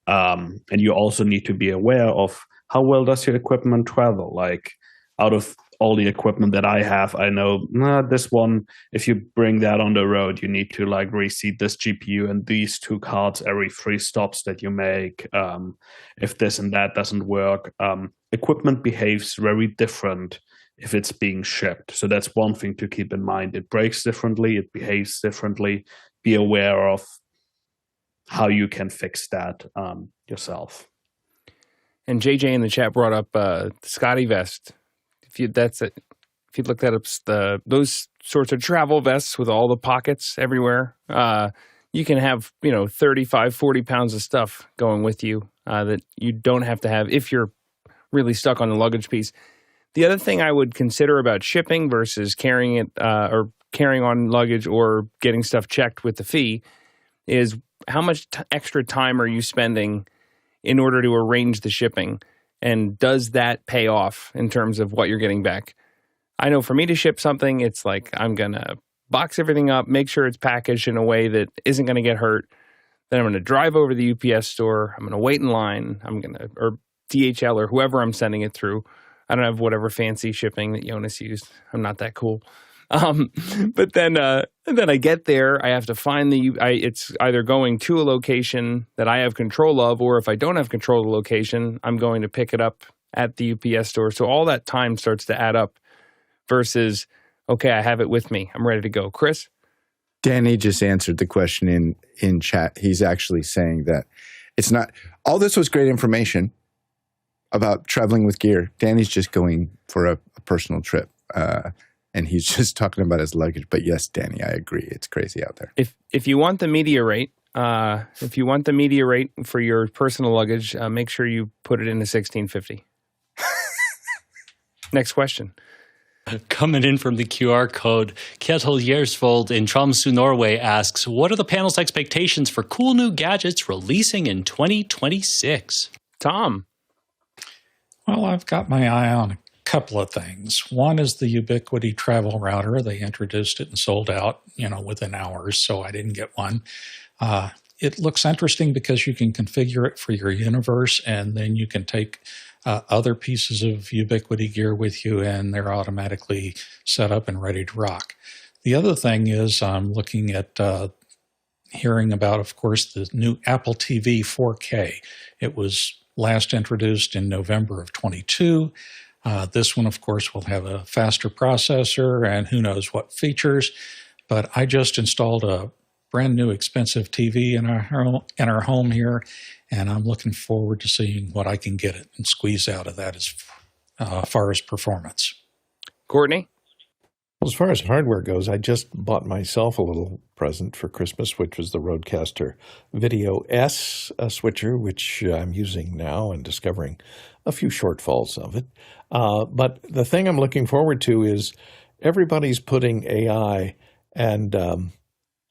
S4: And you also need to be aware of how well does your equipment travel. Like out of all the equipment that I have, I know this one, if you bring that on the road, you need to like reseat this GPU and these two cards every 3 stops that you make. If this and that doesn't work, equipment behaves very different if it's being shipped. So that's one thing to keep in mind. It breaks differently, it behaves differently. Be aware of how you can fix that yourself.
S1: And JJ in the chat brought up the Scotty vest. If you look that up, those sorts of travel vests with all the pockets everywhere, you can have 35, 40 pounds of stuff going with you that you don't have to have if you're really stuck on the luggage piece. The other thing I would consider about shipping versus carrying it or carrying on luggage or getting stuff checked with the fee is how much extra time are you spending in order to arrange the shipping? And does that pay off in terms of what you're getting back? I know for me to ship something, it's like I'm going to box everything up, make sure it's packaged in a way that isn't going to get hurt. Then I'm going to drive over to the UPS store. I'm going to wait in line. Or DHL or whoever I'm sending it through. I don't have whatever fancy shipping that Jonas used. I'm not that cool. But then I get there. I have to find it's either going to a location that I have control of, or if I don't have control of the location, I'm going to pick it up at the UPS store. So all that time starts to add up versus, okay, I have it with me. I'm ready to go. Chris?
S6: Danny just answered the question in chat. He's actually saying that it's not, all this was great information about traveling with gear. Danny's just going for a personal trip. And he's just talking about his luggage. But yes, Danny, I agree. It's crazy out there.
S1: If you want the media rate, for your personal luggage, make sure you put it in a 1650. Next question.
S2: Coming in from the QR code, Kjetil Gjersvold in Tromsø, Norway asks, what are the panel's expectations for cool new gadgets releasing in 2026?
S1: Tom?
S9: Well, I've got my eye on a couple of things. One is the Ubiquiti travel router. They introduced it and sold out, within hours, so I didn't get one. It looks interesting because you can configure it for your universe, and then you can take other pieces of Ubiquiti gear with you, and they're automatically set up and ready to rock. The other thing is I'm looking at hearing about, of course, the new Apple TV 4K. It was last introduced in November of 22. This one, of course, will have a faster processor and who knows what features. But I just installed a brand new expensive TV in our home here, and I'm looking forward to seeing what I can get it and squeeze out of that as far as performance.
S1: Courtney?
S3: Well, as far as hardware goes, I just bought myself a little present for Christmas, which was the Rodecaster Video S switcher, which I'm using now and discovering a few shortfalls of it. But the thing I'm looking forward to is everybody's putting AI and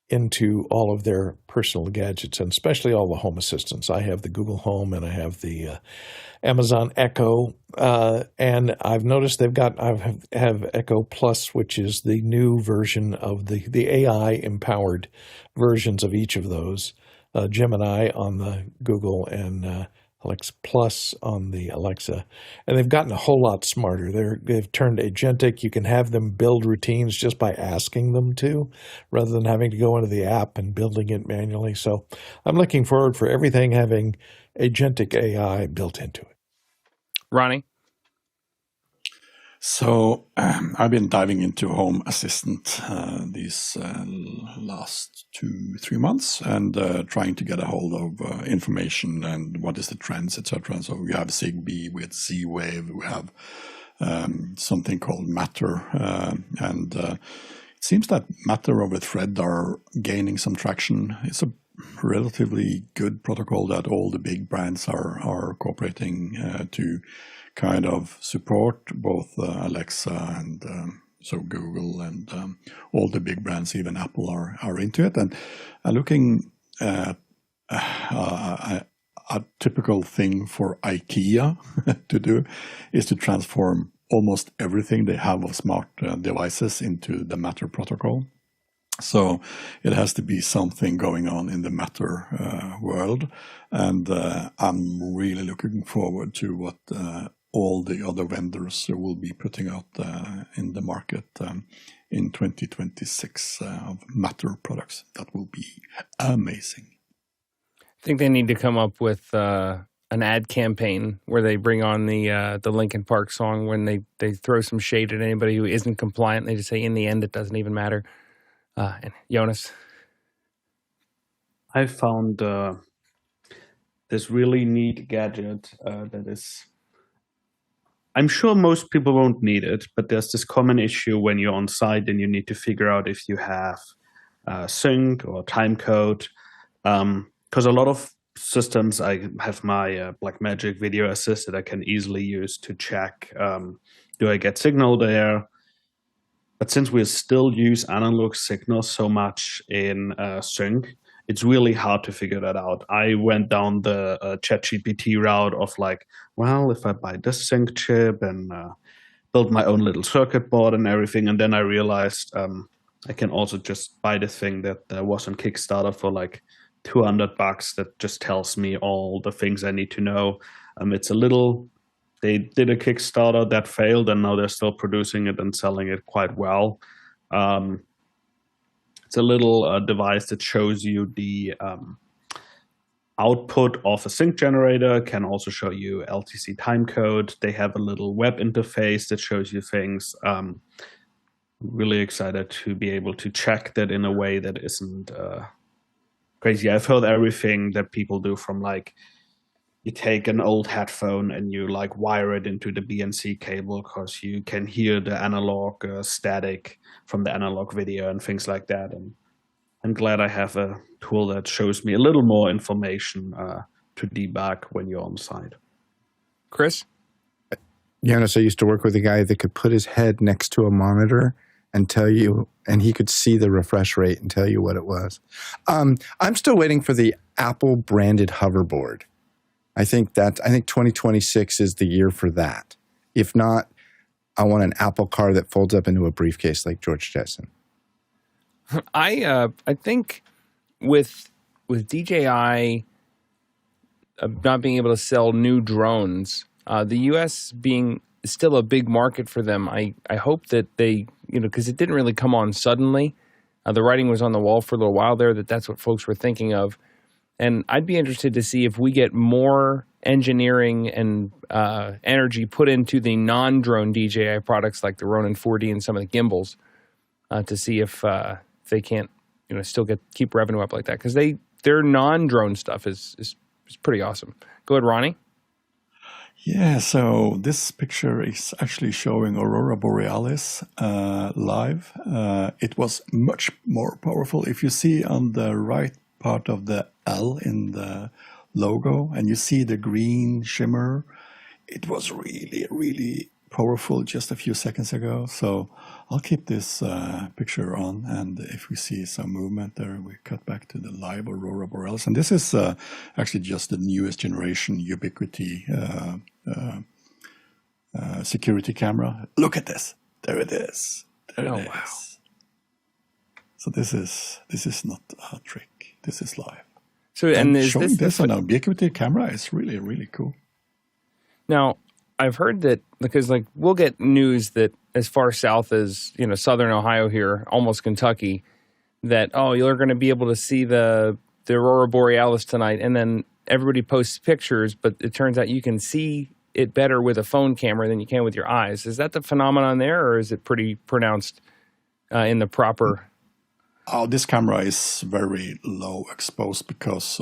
S3: into all of their personal gadgets, and especially all the home assistants. I have the Google Home and I have the Amazon Echo, and I've noticed I have Echo Plus, which is the new version of the AI-empowered versions of each of those. Gemini on the Google and Alexa Plus on the Alexa, and they've gotten a whole lot smarter. They've turned agentic. You can have them build routines just by asking them to, rather than having to go into the app and building it manually. So I'm looking forward for everything having agentic AI built into it.
S1: Ronnie?
S5: So I've been diving into Home Assistant these last 2-3 months and trying to get a hold of information and what is the trends, etc. So we have Zigbee, we have Z-Wave, we have something called Matter, and it seems that Matter over Thread are gaining some traction. It's a relatively good protocol that all the big brands are cooperating to kind of support, both Alexa and so Google and all the big brands, even Apple are into it. And looking at a typical thing for IKEA to do is to transform almost everything they have of smart devices into the Matter protocol. So it has to be something going on in the Matter world. And I'm really looking forward to what all the other vendors will be putting out in the market in 2026 of Matter products. That will be amazing.
S1: I think they need to come up with an ad campaign where they bring on the Linkin Park song when they throw some shade at anybody who isn't compliant. They just say, in the end, it doesn't even matter. And Jonas?
S4: I found this really neat gadget that is, I'm sure most people won't need it, but there's this common issue when you're on site and you need to figure out if you have sync or time code. Because a lot of systems, I have my Blackmagic Video Assist that I can easily use to check, do I get signal there? But since we still use analog signals so much in sync, it's really hard to figure that out. I went down the ChatGPT route of like, well, if I buy this sync chip and build my own little circuit board and everything, and then I realized I can also just buy the thing that was on Kickstarter for like $200 that just tells me all the things I need to know. It's a little, they did a Kickstarter that failed and now they're still producing it and selling it quite well. It's a little device that shows you the output of a sync generator, can also show you LTC timecode. They have a little web interface that shows you things. Really excited to be able to check that in a way that isn't crazy. I've heard everything that people do, from like you take an old headphone and you like wire it into the BNC cable because you can hear the analog static from the analog video and things like that. And I'm glad I have a tool that shows me a little more information to debug when you're on site.
S1: Chris?
S6: Jonas, I used to work with a guy that could put his head next to a monitor and tell you, and he could see the refresh rate and tell you what it was. I'm still waiting for the Apple branded hoverboard. I think 2026 is the year for that. If not, I want an Apple car that folds up into a briefcase like George Jetson.
S1: I think with DJI not being able to sell new drones, the U.S. being still a big market for them, I hope that they, because it didn't really come on suddenly. The writing was on the wall for a little while there that's what folks were thinking of. And I'd be interested to see if we get more engineering and energy put into the non-drone DJI products like the Ronin 4D and some of the gimbals to see if they can't, still keep revenue up like that, because their non-drone stuff is pretty awesome. Go ahead, Ronnie.
S5: Yeah, so this picture is actually showing Aurora Borealis live. It was much more powerful. If you see on the right part of the L in the logo and you see the green shimmer, it was really, really powerful just a few seconds ago. So I'll keep this picture on, and if we see some movement there, we cut back to the live Aurora Borealis. And this is actually just the newest generation Ubiquiti security camera. Look at this. There it is. There it is. Wow. So this is not a trick. This is live.
S1: So and is
S5: showing this on a Ubiquiti camera is really, really cool. Now,
S1: I've heard that, because we'll get news that as far south as southern Ohio here, almost Kentucky, that you're going to be able to see the Aurora Borealis tonight, and then everybody posts pictures, but it turns out you can see it better with a phone camera than you can with your eyes. Is that the phenomenon there, or is it pretty pronounced in the proper?
S5: Oh, this camera is very low exposed because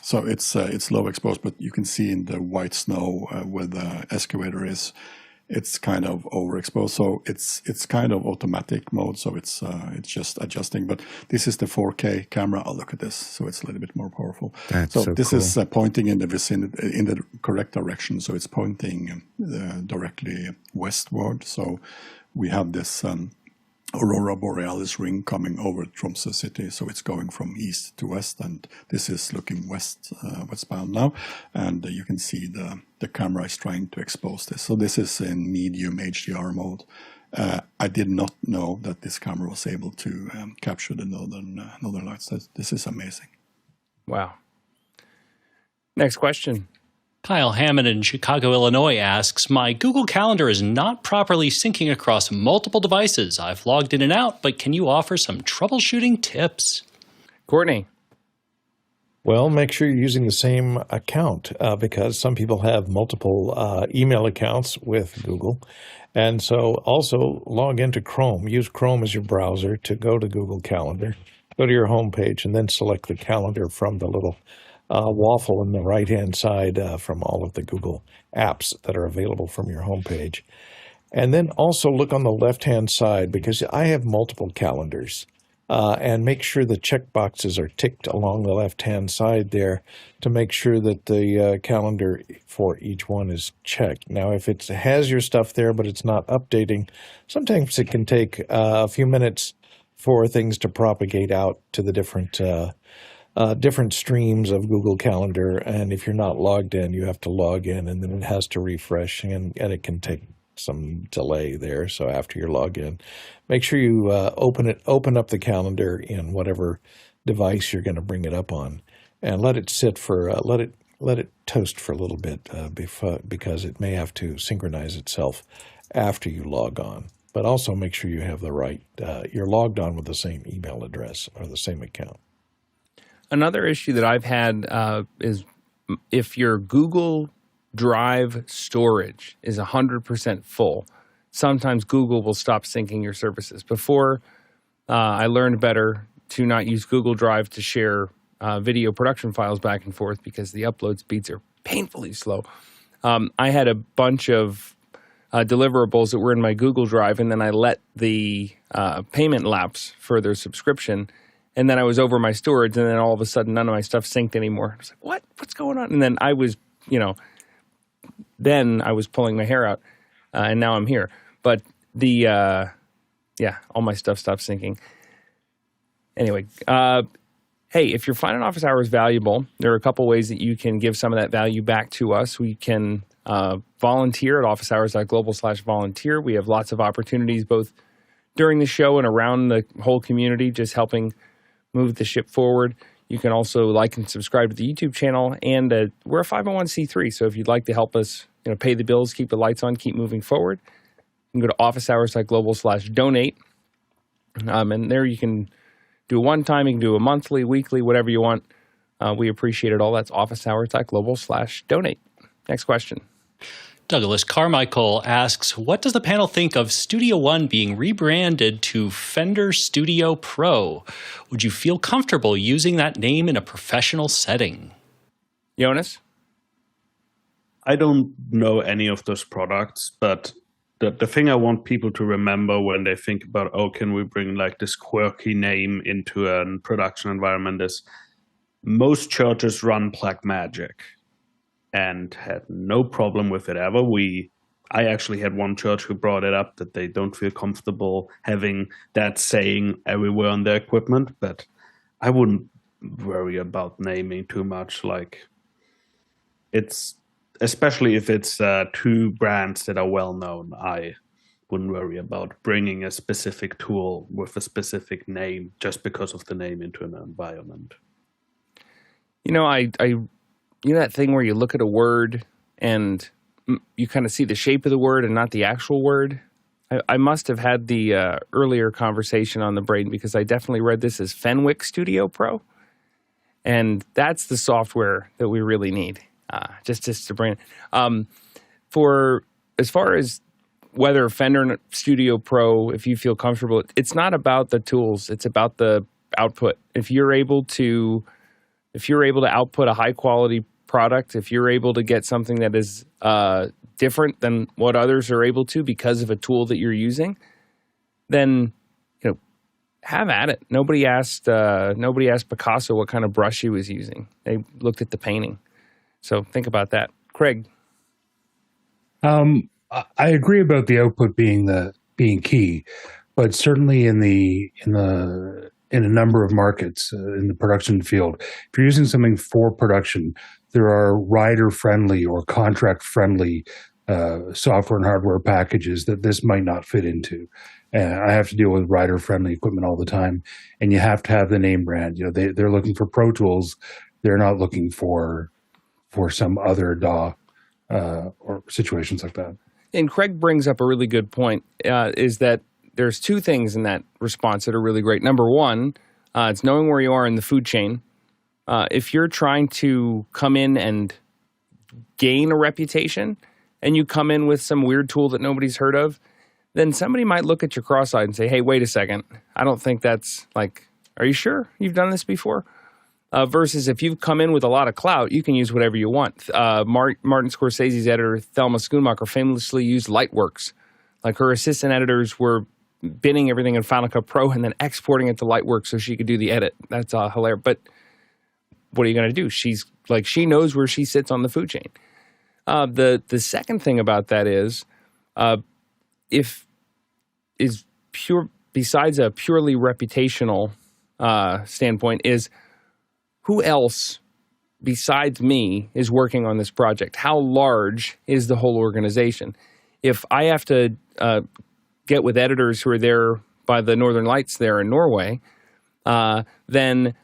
S5: so it's low exposed, but you can see in the white snow where the excavator is, it's kind of overexposed. So it's kind of automatic mode, so it's just adjusting. But this is the 4K camera. Oh, look at this! So it's a little bit more powerful.
S6: That's
S5: so this
S6: cool.
S5: is pointing in the vicinity, in the correct direction. So it's pointing directly westward. So we have this Aurora Borealis ring coming over Tromsø city, so it's going from east to west, and this is looking westbound now, and you can see the camera is trying to expose this. So this is in medium HDR mode. I did not know that this camera was able to capture the northern lights. This is amazing.
S1: Wow. Next question.
S2: Kyle Hammond in Chicago, Illinois asks, my Google Calendar is not properly syncing across multiple devices. I've logged in and out, but can you offer some troubleshooting tips?
S1: Courtney.
S3: Well, make sure you're using the same account because some people have multiple email accounts with Google. And so also log into Chrome. Use Chrome as your browser to go to Google Calendar. Go to your home page and then select the calendar from the little waffle on the right-hand side from all of the Google apps that are available from your home page. And then also look on the left-hand side because I have multiple calendars. And make sure the check boxes are ticked along the left-hand side there to make sure that the calendar for each one is checked. Now, if it has your stuff there but it's not updating, sometimes it can take a few minutes for things to propagate out to the different streams of Google Calendar. And if you're not logged in, you have to log in, and then it has to refresh, and it can take some delay there. So after you log in, make sure you open up the calendar in whatever device you're going to bring it up on, and let it sit for let it toast for a little bit because it may have to synchronize itself after you log on. But also make sure you have the right you're logged on with the same email address or the same account.
S1: Another issue that I've had is if your Google Drive storage is 100% full, sometimes Google will stop syncing your services. Before, I learned better to not use Google Drive to share video production files back and forth because the upload speeds are painfully slow. I had a bunch of deliverables that were in my Google Drive, and then I let the payment lapse for their subscription. And then I was over my storage, and then all of a sudden, none of my stuff synced anymore. I was like, what? What's going on? And then I was, then I was pulling my hair out, and now I'm here. But all my stuff stopped syncing. Anyway, hey, if you're finding office hours valuable, there are a couple ways that you can give some of that value back to us. We can volunteer at officehours.global/volunteer. We have lots of opportunities both during the show and around the whole community, just helping move the ship forward. You can also like and subscribe to the YouTube channel, and we're a 501c3, so if you'd like to help us pay the bills, keep the lights on, keep moving forward, you can go to officehours.global/donate, and there you can do a one-time, you can do a monthly, weekly, whatever you want. We appreciate it all. That's officehours.global/donate. Next question.
S2: Douglas Carmichael asks, what does the panel think of Studio One being rebranded to Fender Studio Pro? Would you feel comfortable using that name in a professional setting?
S1: Jonas?
S4: I don't know any of those products, but the thing I want people to remember when they think about, can we bring like this quirky name into a production environment is most churches run Blackmagic and had no problem with it ever. I actually had one church who brought it up that they don't feel comfortable having that saying everywhere on their equipment, but I wouldn't worry about naming too much. Like, it's, especially if it's two brands that are well known, I wouldn't worry about bringing a specific tool with a specific name just because of the name into an environment.
S1: That thing where you look at a word and you kind of see the shape of the word and not the actual word? I must have had the earlier conversation on the brain because I definitely read this as Fenwick Studio Pro. And that's the software that we really need, just to bring it. For as far as whether Fender Studio Pro, if you feel comfortable, it's not about the tools. It's about the output. If you're able to output a high quality product, if you're able to get something that is different than what others are able to because of a tool that you're using, then have at it. Nobody asked Picasso what kind of brush he was using. They looked at the painting. So think about that. Craig.
S7: I agree about the output being key, but certainly in a number of markets in the production field, if you're using something for production, there are rider-friendly or contract-friendly software and hardware packages that this might not fit into. And I have to deal with rider-friendly equipment all the time, and you have to have the name brand. They're looking for Pro Tools. They're not looking for for some other DAW or situations like that.
S1: And Craig brings up a really good point, is that there's two things in that response that are really great. Number one, it's knowing where you are in the food chain. If you're trying to come in and gain a reputation and you come in with some weird tool that nobody's heard of, then somebody might look at you cross-eyed and say, hey, wait a second. I don't think that's like, are you sure you've done this before? Versus if you've come in with a lot of clout, you can use whatever you want. Martin Scorsese's editor, Thelma Schoonmaker, famously used Lightworks. Like her assistant editors were binning everything in Final Cut Pro and then exporting it to Lightworks so she could do the edit. That's hilarious. But what are you going to do? She knows where she sits on the food chain. The second thing about that is, besides a purely reputational standpoint, is who else besides me is working on this project? How large is the whole organization? If I have to get with editors who are there by the Northern Lights there in Norway, then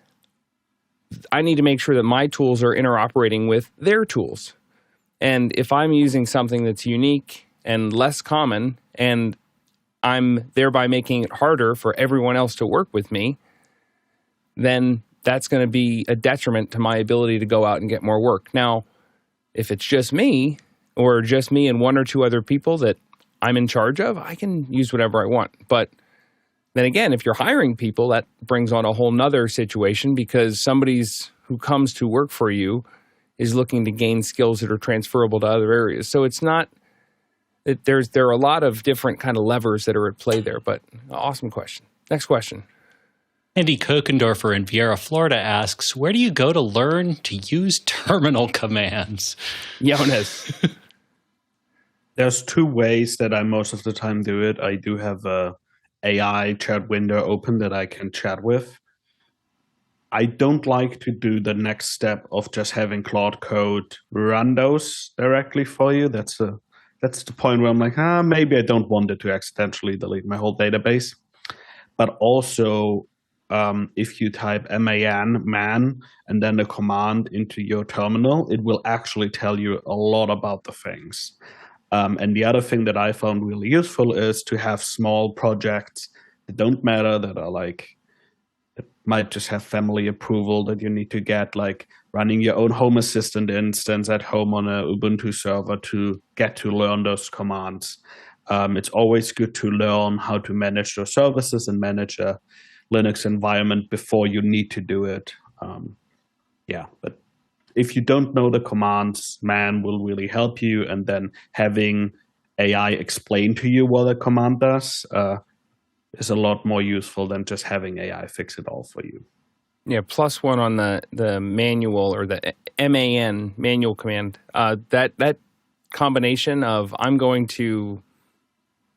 S1: I need to make sure that my tools are interoperating with their tools. And if I'm using something that's unique and less common, and I'm thereby making it harder for everyone else to work with me, then that's going to be a detriment to my ability to go out and get more work. Now, if it's just me, or just me and one or two other people that I'm in charge of, I can use whatever I want. But then again, if you're hiring people, that brings on a whole nother situation, because who comes to work for you is looking to gain skills that are transferable to other areas. So it's not that there are a lot of different kind of levers that are at play there, but awesome question. Next question.
S2: Andy Kokendorfer in Viera, Florida asks, where do you go to learn to use terminal commands?
S1: Jonas.
S4: There's two ways that I most of the time do it. I do have a AI chat window open that I can chat with. I don't like to do the next step of just having Claude Code run those directly for you. That's the point where I'm like, maybe I don't want it to accidentally delete my whole database. But also, if you type man, and then the command into your terminal, it will actually tell you a lot about the things. And the other thing that I found really useful is to have small projects that don't matter, that are like, that might just have family approval that you need to get, like running your own Home Assistant instance at home on a Ubuntu server to get to learn those commands. It's always good to learn how to manage those services and manage a Linux environment before you need to do it. But if you don't know the commands, man will really help you. And then having AI explain to you what a command does is a lot more useful than just having AI fix it all for you.
S1: Yeah, plus one on the manual, or the MAN, manual command. That combination of I'm going to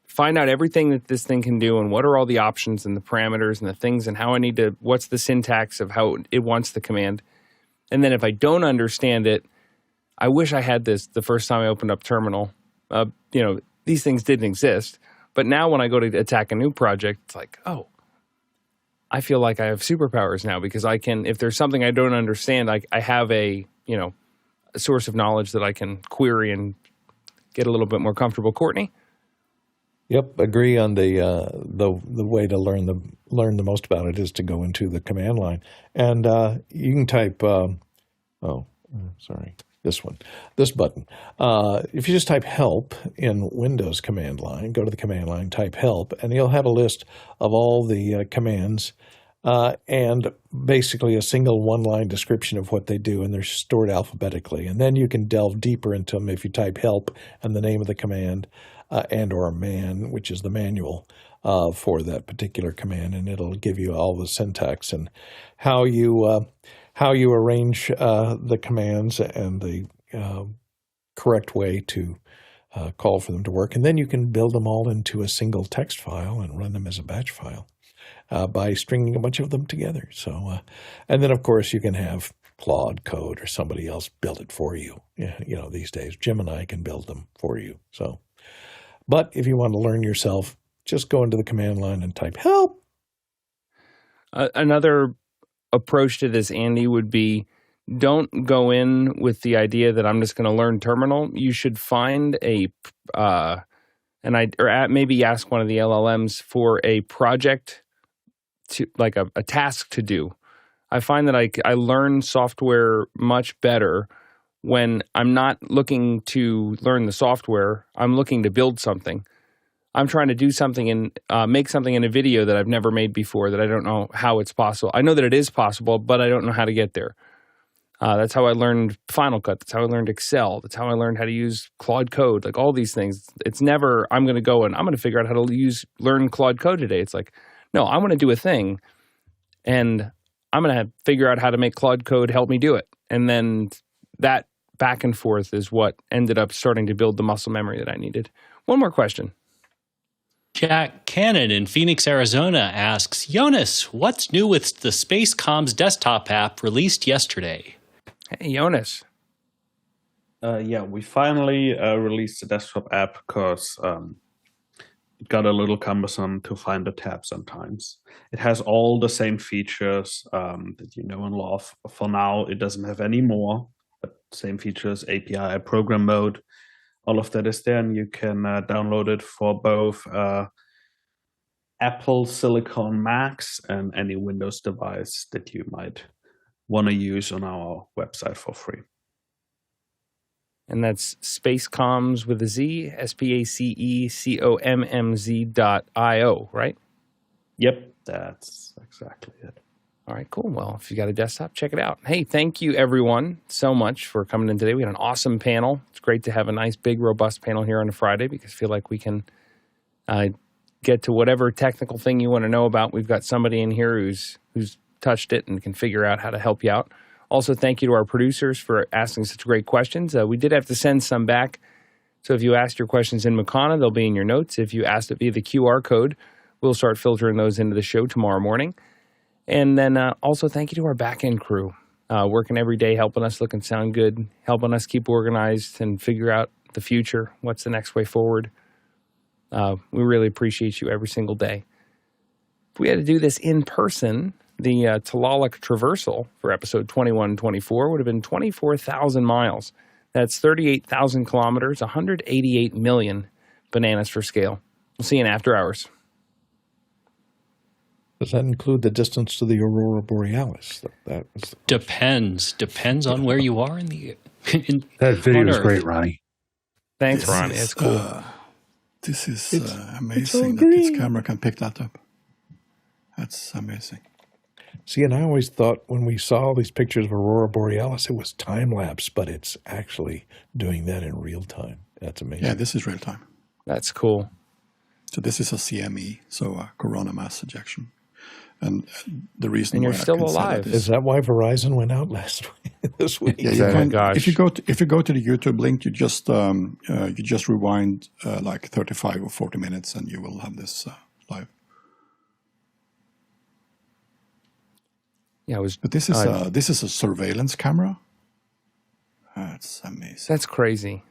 S1: find out everything that this thing can do and what are all the options and the parameters and the things and how I need to, what's the syntax of how it wants the command. And then if I don't understand it, I wish I had this the first time I opened up Terminal. These things didn't exist. But now when I go to attack a new project, it's like, oh, I feel like I have superpowers now, because I can, if there's something I don't understand, I have a source of knowledge that I can query and get a little bit more comfortable. Courtney?
S3: Yep, agree on the way to learn the most about it is to go into the command line, and you can type. This button. If you just type help in Windows command line, go to the command line, type help, and you'll have a list of all the commands and basically a single one-line description of what they do, and they're stored alphabetically. And then you can delve deeper into them if you type help and the name of the command and or man, which is the manual for that particular command, and it'll give you all the syntax and how you arrange the commands and the correct way to call for them to work. And then you can build them all into a single text file and run them as a batch file by stringing a bunch of them together. So, and then, of course, you can have Claude Code or somebody else build it for you. These days, Gemini can build them for you. So, but if you want to learn yourself, just go into the command line and type help.
S1: Another approach to this, Andy, would be don't go in with the idea that I'm just going to learn terminal. You should find maybe ask one of the LLMs for a project to like a task to do. I find that I learn software much better when I'm not looking to learn the software. I'm looking to build something. I'm trying to do something and make something in a video that I've never made before that I don't know how it's possible. I know that it is possible, but I don't know how to get there. That's how I learned Final Cut. That's how I learned Excel. That's how I learned how to use Claude Code, like all these things. It's never, I'm going to go and I'm going to figure out how to learn Claude Code today. It's like, no, I want to do a thing and I'm going to figure out how to make Claude Code help me do it. And then that back and forth is what ended up starting to build the muscle memory that I needed. One more question.
S2: Jack Cannon in Phoenix, Arizona asks, Jonas, what's new with the Spacecommz desktop app released yesterday?
S1: Hey, Jonas.
S4: We finally released the desktop app because it got a little cumbersome to find the tab sometimes. It has all the same features that you know and love. For now, it doesn't have any more, but same features, API, program mode, all of that is there, and you can download it for both Apple Silicon Macs and any Windows device that you might want to use on our website for free.
S1: And that's Spacecommz with a Z, SPACECOMMZ.io, right?
S4: Yep, that's exactly it.
S1: All right, cool. Well, if you got a desktop, check it out. Hey, thank you, everyone, so much for coming in today. We had an awesome panel. It's great to have a nice, big, robust panel here on a Friday because I feel like we can get to whatever technical thing you want to know about. We've got somebody in here who's touched it and can figure out how to help you out. Also, thank you to our producers for asking such great questions. We did have to send some back. So if you asked your questions in Makana, they'll be in your notes. If you asked it via the QR code, we'll start filtering those into the show tomorrow morning. And then also thank you to our back-end crew, working every day, helping us look and sound good, helping us keep organized and figure out the future, what's the next way forward. We really appreciate you every single day. If we had to do this in person, the Tlaloc traversal for episode 2124 would have been 24,000 miles. That's 38,000 kilometers, 188 million bananas for scale. We'll see you in After Hours.
S3: Does that include the distance to the Aurora Borealis? That was
S2: Depends on where you are in the.
S7: That video was great, Ronnie.
S1: Thanks, Ronnie. It's cool.
S5: This is amazing that this camera can pick that up. That's amazing.
S3: See, and I always thought when we saw all these pictures of Aurora Borealis, it was time-lapse, but it's actually doing that in real time. That's amazing.
S5: Yeah, this is real time.
S1: That's cool.
S5: So this is a CME, so a corona mass ejection. And the reason
S1: and you're
S5: why
S1: still
S5: I can
S1: alive.
S5: say
S3: Is that why Verizon went out this week?
S5: Yeah, you
S1: Oh
S5: can,
S1: my gosh.
S5: if you go to the YouTube link, you just rewind like 35 or 40 minutes, and you will have this live.
S1: Yeah,
S5: But this is a surveillance camera. That's amazing.
S1: That's crazy.